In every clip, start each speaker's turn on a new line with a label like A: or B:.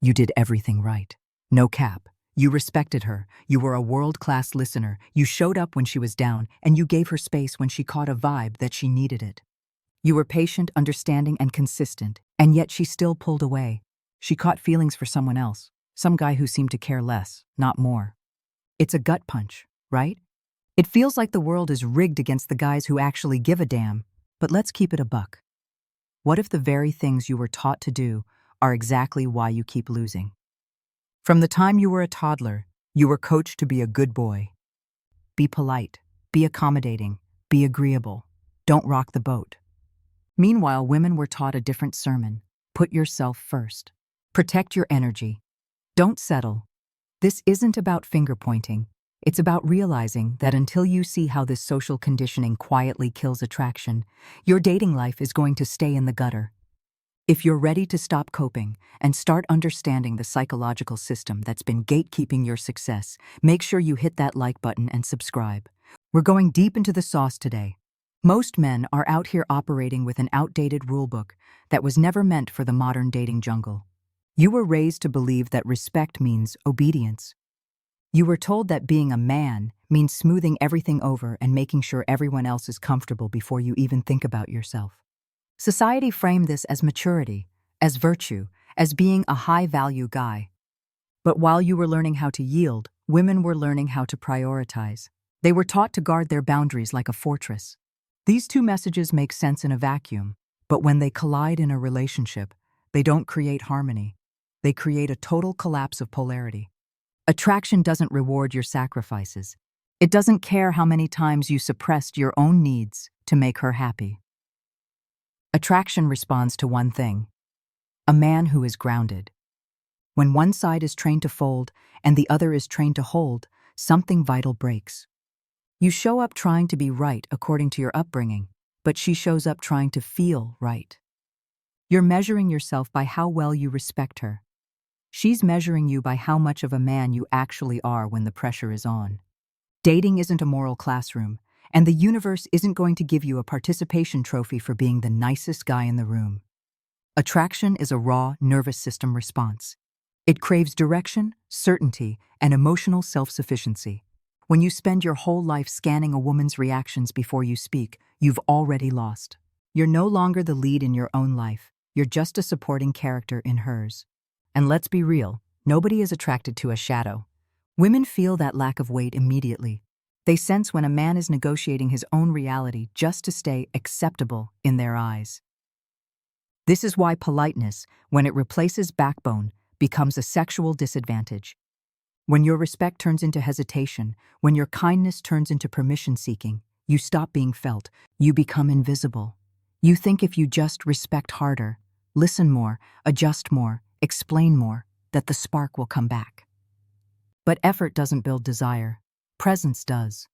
A: You did everything right. No cap. You respected her. You were a world-class listener. You showed up when she was down, and you gave her space when she caught a vibe that she needed it. You were patient, understanding, and consistent, and yet she still pulled away. She caught feelings for someone else, some guy who seemed to care less, not more. It's a gut punch, right? It feels like the world is rigged against the guys who actually give a damn, but let's keep it a buck. What if the very things you were taught to do are exactly why you keep losing? From the time you were a toddler, you were coached to be a good boy. Be polite, be accommodating, be agreeable. Don't rock the boat. Meanwhile, women were taught a different sermon. Put yourself first. Protect your energy. Don't settle. This isn't about finger-pointing. It's about realizing that until you see how this social conditioning quietly kills attraction, your dating life is going to stay in the gutter. If you're ready to stop coping and start understanding the psychological system that's been gatekeeping your success, make sure you hit that like button and subscribe. We're going deep into the sauce today. Most men are out here operating with an outdated rulebook that was never meant for the modern dating jungle. You were raised to believe that respect means obedience. You were told that being a man means smoothing everything over and making sure everyone else is comfortable before you even think about yourself. Society framed this as maturity, as virtue, as being a high-value guy. But while you were learning how to yield, women were learning how to prioritize. They were taught to guard their boundaries like a fortress. These two messages make sense in a vacuum, but when they collide in a relationship, they don't create harmony. They create a total collapse of polarity. Attraction doesn't reward your sacrifices. It doesn't care how many times you suppressed your own needs to make her happy. Attraction responds to one thing: a man who is grounded. When one side is trained to fold and the other is trained to hold, something vital breaks. You show up trying to be right according to your upbringing, but she shows up trying to feel right. You're measuring yourself by how well you respect her. She's measuring you by how much of a man you actually are when the pressure is on. Dating isn't a moral classroom, and the universe isn't going to give you a participation trophy for being the nicest guy in the room. Attraction is a raw, nervous system response. It craves direction, certainty, and emotional self-sufficiency. When you spend your whole life scanning a woman's reactions before you speak, you've already lost. You're no longer the lead in your own life. You're just a supporting character in hers. And let's be real, nobody is attracted to a shadow. Women feel that lack of weight immediately. They sense when a man is negotiating his own reality just to stay acceptable in their eyes. This is why politeness, when it replaces backbone, becomes a sexual disadvantage. When your respect turns into hesitation, when your kindness turns into permission-seeking, you stop being felt, you become invisible. You think if you just respect harder, listen more, adjust more, explain more, that the spark will come back. But effort doesn't build desire. Presence does.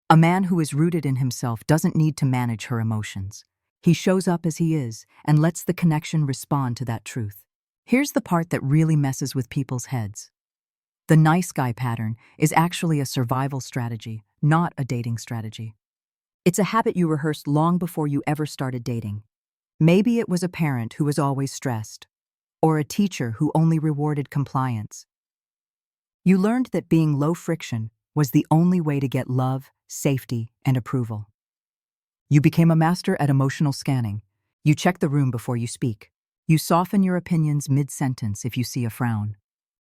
A: A man who is rooted in himself doesn't need to manage her emotions. He shows up as he is and lets the connection respond to that truth. Here's the part that really messes with people's heads. The nice guy pattern is actually a survival strategy, not a dating strategy. It's a habit you rehearsed long before you ever started dating. Maybe it was a parent who was always stressed, or a teacher who only rewarded compliance. You learned that being low friction was the only way to get love, safety, and approval. You became a master at emotional scanning. You check the room before you speak. You soften your opinions mid-sentence if you see a frown.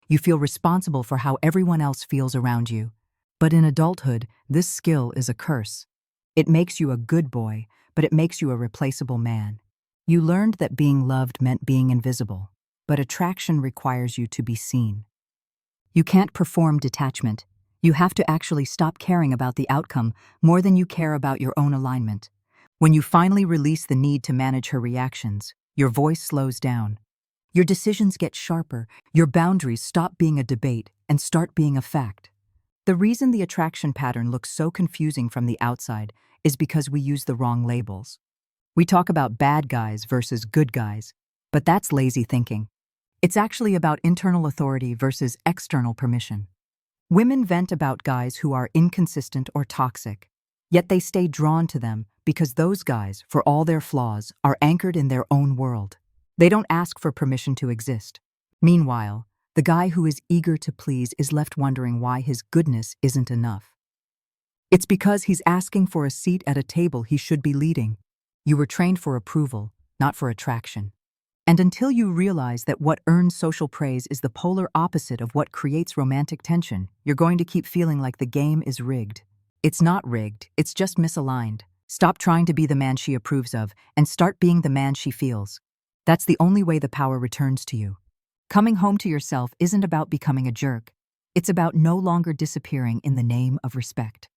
A: You feel responsible for how everyone else feels around you. But in adulthood, this skill is a curse. It makes you a good boy, but it makes you a replaceable man. You learned that being loved meant being invisible. But attraction requires you to be seen. You can't perform detachment. You have to actually stop caring about the outcome more than you care about your own alignment. When you finally release the need to manage her reactions, your voice slows down. Your decisions get sharper, your boundaries stop being a debate and start being a fact. The reason the attraction pattern looks so confusing from the outside is because we use the wrong labels. We talk about bad guys versus good guys, but that's lazy thinking. It's actually about internal authority versus external permission. Women vent about guys who are inconsistent or toxic, yet they stay drawn to them because those guys, for all their flaws, are anchored in their own world. They don't ask for permission to exist. Meanwhile, the guy who is eager to please is left wondering why his goodness isn't enough. It's because he's asking for a seat at a table he should be leading. You were trained for approval, not for attraction. And until you realize that what earns social praise is the polar opposite of what creates romantic tension, you're going to keep feeling like the game is rigged. It's not rigged, it's just misaligned. Stop trying to be the man she approves of and start being the man she feels. That's the only way the power returns to you. Coming home to yourself isn't about becoming a jerk. It's about no longer disappearing in the name of respect.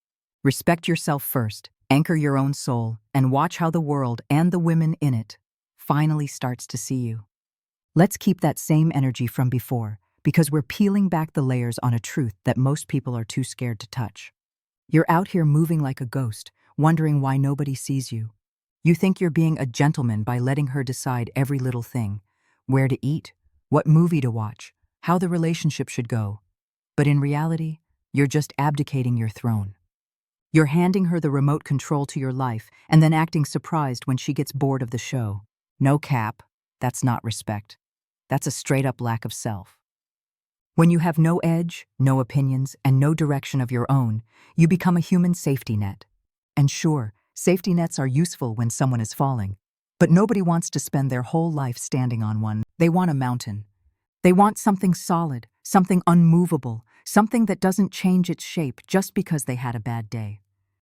A: Respect yourself first, anchor your own soul, and watch how the world and the women in it finally starts to see you. Let's keep that same energy from before, because we're peeling back the layers on a truth that most people are too scared to touch. You're out here moving like a ghost, wondering why nobody sees you. You think you're being a gentleman by letting her decide every little thing: where to eat, what movie to watch, how the relationship should go. But in reality, you're just abdicating your throne. You're handing her the remote control to your life and then acting surprised when she gets bored of the show. No cap, that's not respect. That's a straight-up lack of self. When you have no edge, no opinions, and no direction of your own, you become a human safety net. And sure, safety nets are useful when someone is falling, but nobody wants to spend their whole life standing on one. They want a mountain. They want something solid, something unmovable, something that doesn't change its shape just because they had a bad day.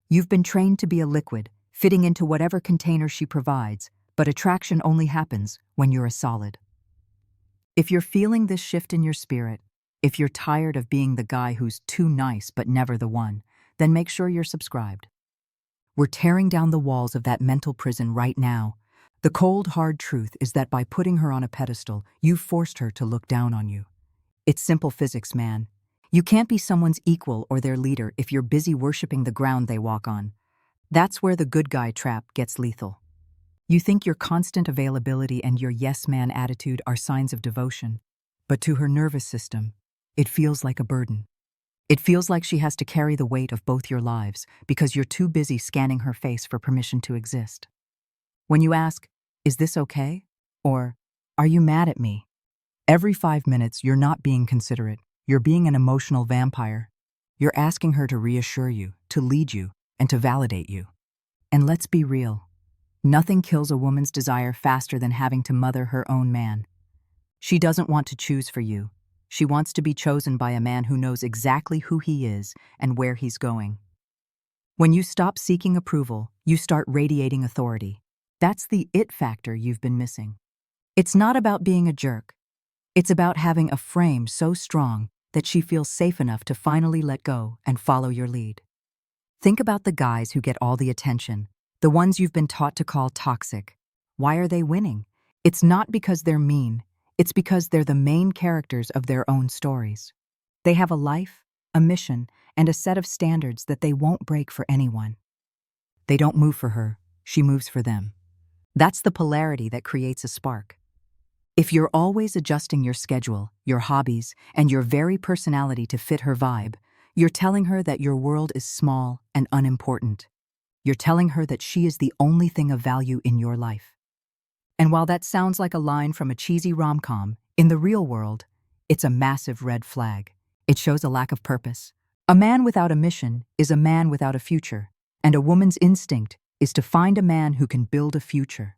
A: You've been trained to be a liquid, fitting into whatever container she provides, but attraction only happens when you're a solid. If you're feeling this shift in your spirit, if you're tired of being the guy who's too nice but never the one, then make sure you're subscribed. We're tearing down the walls of that mental prison right now. The cold, hard truth is that by putting her on a pedestal, you've forced her to look down on you. It's simple physics, man. You can't be someone's equal or their leader if you're busy worshiping the ground they walk on. That's where the good guy trap gets lethal. You think your constant availability and your yes-man attitude are signs of devotion, but to her nervous system, it feels like a burden. It feels like she has to carry the weight of both your lives because you're too busy scanning her face for permission to exist. When you ask, "Is this okay?" or "Are you mad at me?" every 5 minutes you're not being considerate. You're being an emotional vampire. You're asking her to reassure you, to lead you, and to validate you. And let's be real. Nothing kills a woman's desire faster than having to mother her own man. She doesn't want to choose for you. She wants to be chosen by a man who knows exactly who he is and where he's going. When you stop seeking approval, you start radiating authority. That's the it factor you've been missing. It's not about being a jerk. It's about having a frame so strong that she feels safe enough to finally let go and follow your lead. Think about the guys who get all the attention, the ones you've been taught to call toxic. Why are they winning? It's not because they're mean. It's because they're the main characters of their own stories. They have a life, a mission, and a set of standards that they won't break for anyone. They don't move for her, she moves for them. That's the polarity that creates a spark. If you're always adjusting your schedule, your hobbies, and your very personality to fit her vibe, you're telling her that your world is small and unimportant. You're telling her that she is the only thing of value in your life. And while that sounds like a line from a cheesy rom-com, in the real world, it's a massive red flag. It shows a lack of purpose. A man without a mission is a man without a future, and a woman's instinct is to find a man who can build a future.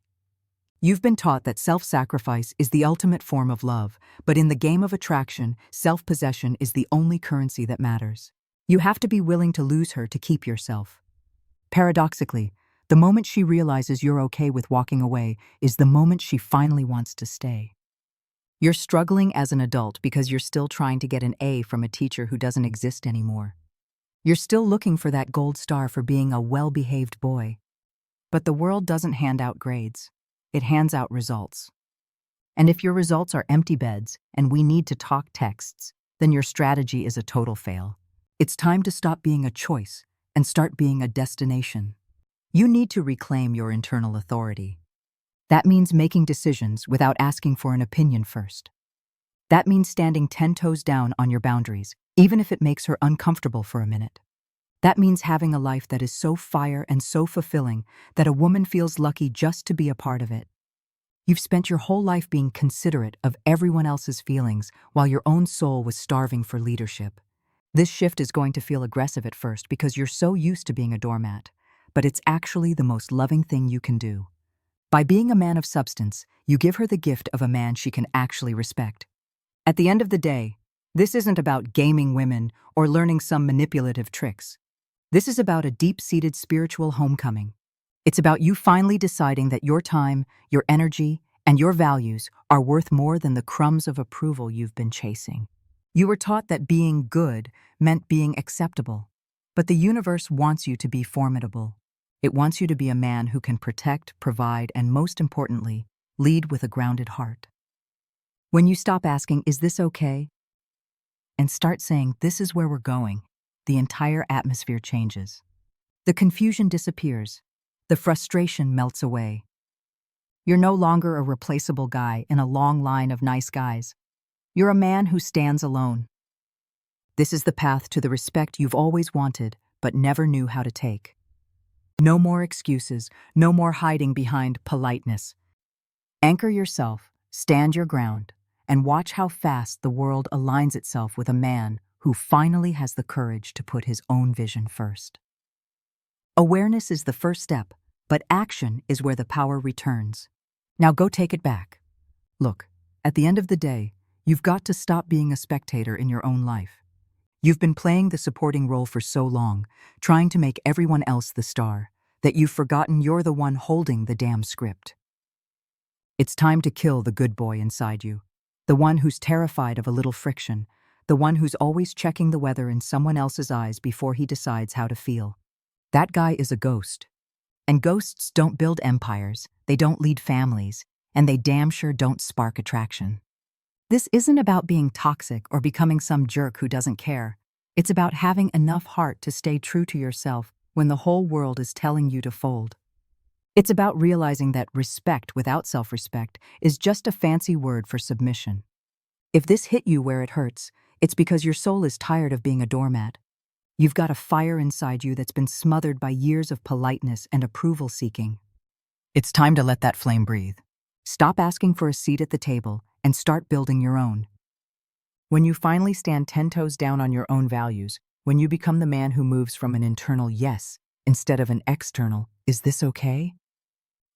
A: You've been taught that self-sacrifice is the ultimate form of love, but in the game of attraction, self-possession is the only currency that matters. You have to be willing to lose her to keep yourself. Paradoxically, the moment she realizes you're okay with walking away is the moment she finally wants to stay. You're struggling as an adult because you're still trying to get an A from a teacher who doesn't exist anymore. You're still looking for that gold star for being a well-behaved boy. But the world doesn't hand out grades. It hands out results. And if your results are empty beds and we need to talk texts, then your strategy is a total fail. It's time to stop being a choice and start being a destination. You need to reclaim your internal authority. That means making decisions without asking for an opinion first. That means standing 10 toes down on your boundaries, even if it makes her uncomfortable for a minute. That means having a life that is so fire and so fulfilling that a woman feels lucky just to be a part of it. You've spent your whole life being considerate of everyone else's feelings while your own soul was starving for leadership. This shift is going to feel aggressive at first because you're so used to being a doormat, but it's actually the most loving thing you can do. By being a man of substance, you give her the gift of a man she can actually respect. At the end of the day, this isn't about gaming women or learning some manipulative tricks. This is about a deep-seated spiritual homecoming. It's about you finally deciding that your time, your energy, and your values are worth more than the crumbs of approval you've been chasing. You were taught that being good meant being acceptable, but the universe wants you to be formidable. It wants you to be a man who can protect, provide, and most importantly, lead with a grounded heart. When you stop asking, "Is this okay?" and start saying, "This is where we're going," the entire atmosphere changes. The confusion disappears. The frustration melts away. You're no longer a replaceable guy in a long line of nice guys. You're a man who stands alone. This is the path to the respect you've always wanted but never knew how to take. No more excuses, no more hiding behind politeness. Anchor yourself, stand your ground, and watch how fast the world aligns itself with a man who finally has the courage to put his own vision first. Awareness is the first step, but action is where the power returns. Now go take it back. Look, at the end of the day, you've got to stop being a spectator in your own life. You've been playing the supporting role for so long, trying to make everyone else the star, that you've forgotten you're the one holding the damn script. It's time to kill the good boy inside you, the one who's terrified of a little friction, the one who's always checking the weather in someone else's eyes before he decides how to feel. That guy is a ghost. And ghosts don't build empires, they don't lead families, and they damn sure don't spark attraction. This isn't about being toxic or becoming some jerk who doesn't care. It's about having enough heart to stay true to yourself when the whole world is telling you to fold. It's about realizing that respect without self-respect is just a fancy word for submission. If this hit you where it hurts, it's because your soul is tired of being a doormat. You've got a fire inside you that's been smothered by years of politeness and approval seeking. It's time to let that flame breathe. Stop asking for a seat at the table and start building your own. When you finally stand 10 toes down on your own values, when you become the man who moves from an internal yes instead of an external, "Is this okay?"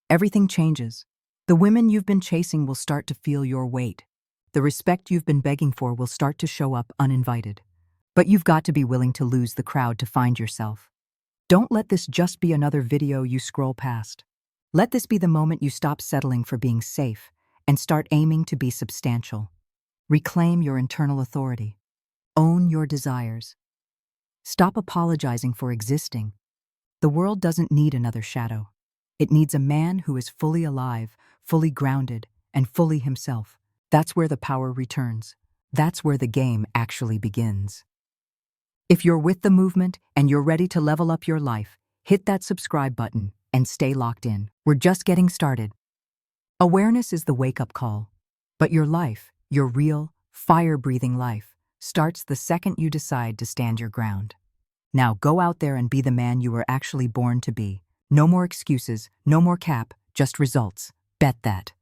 A: everything changes. The women you've been chasing will start to feel your weight. The respect you've been begging for will start to show up uninvited. But you've got to be willing to lose the crowd to find yourself. Don't let this just be another video you scroll past. Let this be the moment you stop settling for being safe and start aiming to be substantial. Reclaim your internal authority. Own your desires. Stop apologizing for existing. The world doesn't need another shadow. It needs a man who is fully alive, fully grounded, and fully himself. That's where the power returns. That's where the game actually begins. If you're with the movement and you're ready to level up your life, hit that subscribe button and stay locked in. We're just getting started. Awareness is the wake-up call, but your life, your real, fire-breathing life, starts the second you decide to stand your ground. Now go out there and be the man you were actually born to be. No more excuses, no more cap, just results. Bet that.